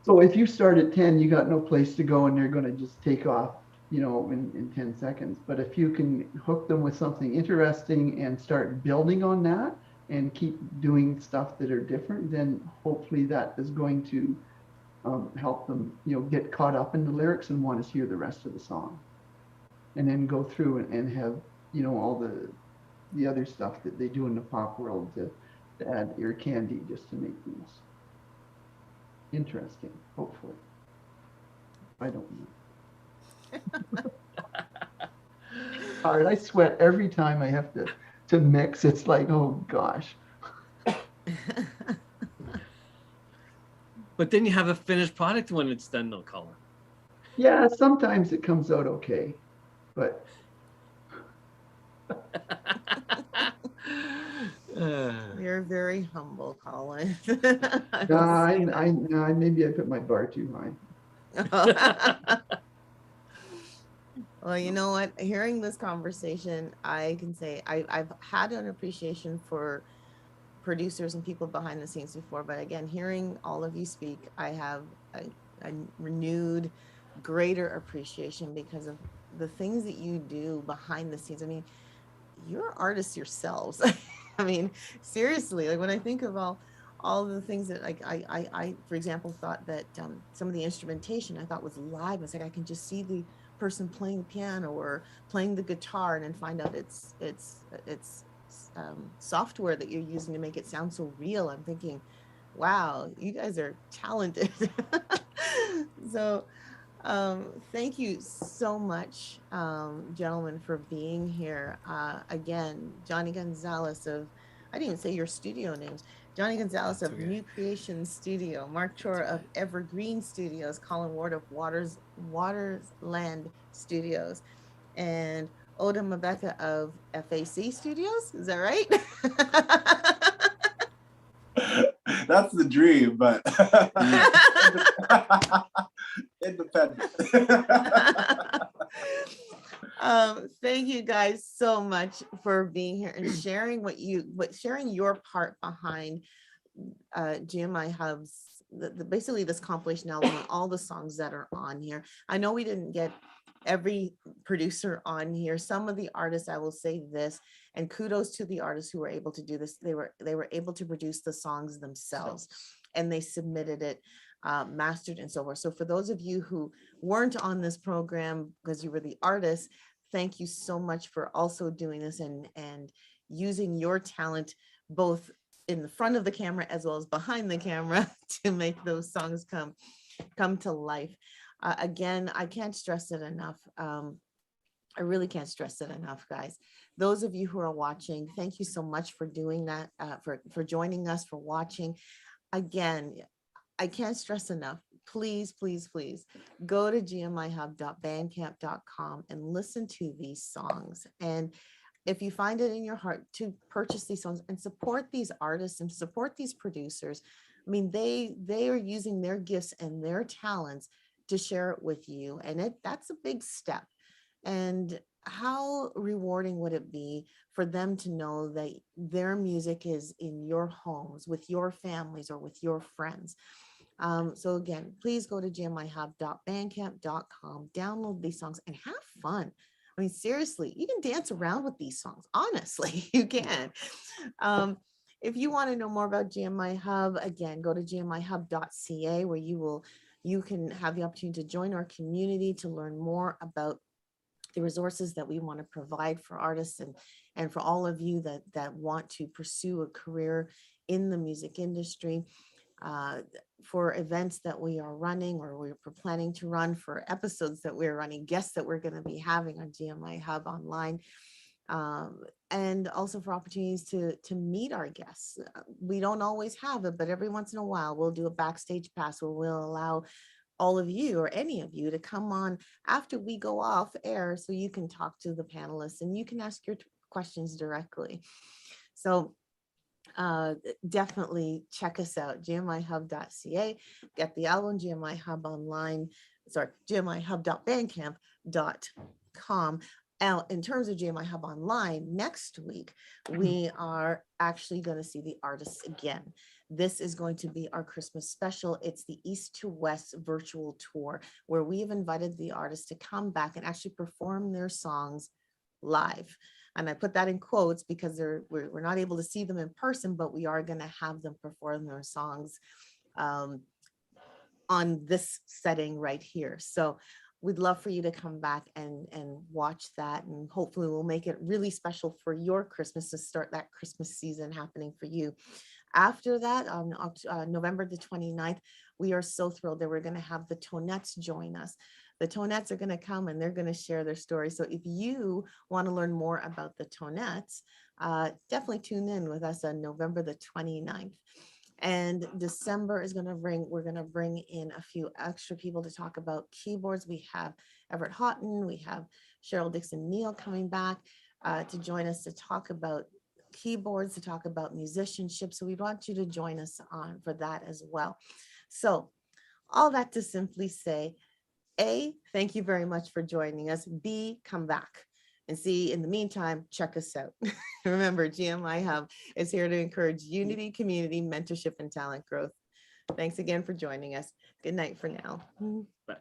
So if you start at 10, you got no place to go, and they're going to just take off, you know, in 10 seconds. But if you can hook them with something interesting and start building on that and keep doing stuff that are different, then hopefully that is going to help them, you know, get caught up in the lyrics and want to hear the rest of the song, and then go through and have, you know, all the other stuff that they do in the pop world to add ear candy just to make things interesting, hopefully. I don't know. All right, I sweat every time I have to mix. It's like, oh gosh. But then you have a finished product when it's done, though, Colin. Yeah, sometimes it comes out okay, but You're very humble, Colin. maybe I put my bar too high. Well, you know what? Hearing this conversation, I can say I've had an appreciation for producers and people behind the scenes before, but again, hearing all of you speak, I have a renewed, greater appreciation because of the things that you do behind the scenes. I mean, you're artists yourselves. I mean, seriously, like when I think of all the things that, like, I for example, thought that some of the instrumentation I thought was live. It's like I can just see the person playing the piano or playing the guitar, and then find out it's software that you're using to make it sound so real. I'm thinking, wow, you guys are talented. So thank you so much, gentlemen, for being here. Again, Johnny Gonzalez of, I didn't even say your studio names, Johnny Gonzalez of New Creation Studio, Mark Chor of Evergreen Studios, Colin Ward of Watersland Studios, and Oda Mabeka of FAC Studios. Is that right? That's the dream, but independent. Thank you guys so much for being here and sharing sharing your part behind GMIHub's basically this compilation album and all the songs that are on here. I know we didn't get every producer on here. Some of the artists, I will say this, and kudos to the artists who were able to do this. They were able to produce the songs themselves, and they submitted it mastered and so forth. So for those of you who weren't on this program because you were the artists, thank you so much for also doing this and using your talent both in the front of the camera as well as behind the camera to make those songs come to life. Again, I can't stress it enough. I really can't stress it enough, guys. Those of you who are watching, thank you so much for doing that, for joining us, for watching. Again, I can't stress enough. Please, please, please go to gmihub.bandcamp.com and listen to these songs. And if you find it in your heart to purchase these songs and support these artists and support these producers, I mean, they are using their gifts and their talents to share it with you. And that's a big step. And how rewarding would it be for them to know that their music is in your homes, with your families, or with your friends? So again, please go to gmihub.bandcamp.com, download these songs and have fun. I mean, seriously, you can dance around with these songs. Honestly, you can. If you want to know more about GMIHub, again, go to gmihub.ca, where you can have the opportunity to join our community to learn more about the resources that we want to provide for artists and for all of you that want to pursue a career in the music industry. For events that we are running, or we're planning to run, for episodes that we're running, guests that we're going to be having on GMIHub online, and also for opportunities to meet our guests. We don't always have it, but every once in a while we'll do a backstage pass where we'll allow all of you or any of you to come on after we go off air so you can talk to the panelists and you can ask your questions directly. So definitely check us out, gmihub.ca. Get the album, GMIHub online, gmihub.bandcamp.com. In terms of GMIHub online, next week, we are actually going to see the artists again. This is going to be our Christmas special. It's the East to West virtual tour, where we have invited the artists to come back and actually perform their songs live. And I put that in quotes because we're not able to see them in person, but we are going to have them perform their songs on this setting right here. So we'd love for you to come back and watch that. And hopefully we'll make it really special for your Christmas to start that Christmas season happening for you. After that, on November the 29th, we are so thrilled that we're going to have the Tonettes join us. The Tonettes are going to come and they're going to share their story. So if you want to learn more about the Tonettes, definitely tune in with us on November the 29th. And December is we're going to bring in a few extra people to talk about keyboards. We have Everett Houghton, we have Cheryl Dixon Neal coming back to join us to talk about keyboards, to talk about musicianship. So we want you to join us on for that as well. So all that to simply say, A, thank you very much for joining us. B, come back. And C, in the meantime, check us out. Remember, GMIHub is here to encourage unity, community, mentorship, and talent growth. Thanks again for joining us. Good night for now. Bye.